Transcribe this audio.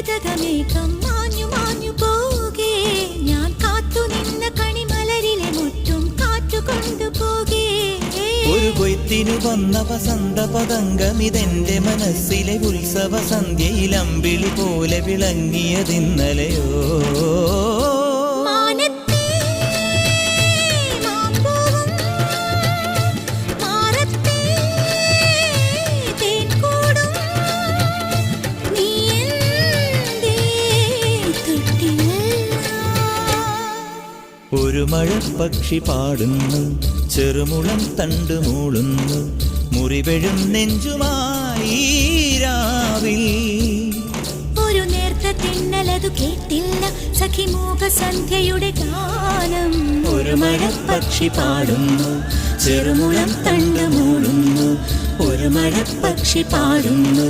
മരതകമേഘം മാഞ്ഞു മാഞ്ഞു പോകേ ഞാൻ കാത്തു നിന്ന കണിമലരിലെ മുറ്റും കാറ്റുകൊണ്ടുപോകേ ഒരു കൊയ്ത്തിനു വന്ന വസന്ത പതംഗമിതെന്റെ മനസ്സിലെ ഉത്സവ സന്ധ്യയിൽ അമ്പിളി പോലെ വിളങ്ങിയതിന്നലെയോ ഒരു മഴപ്പക്ഷി പാടുന്നു ചെറുമുളം തണ്ടു മൂളുന്നു മുറിവെഴും നെഞ്ചുമായി രാവിൽ ഒരു നേർത്ത തിന്നലതു കേട്ടില്ല സഖിമൂക സന്ധ്യയുടെ ഗാനം ഒരു മഴപ്പക്ഷി പാടുന്നു ചെറുമുളം തണ്ടു മൂളുന്നു ഒരു മഴപ്പക്ഷി പാടുന്നു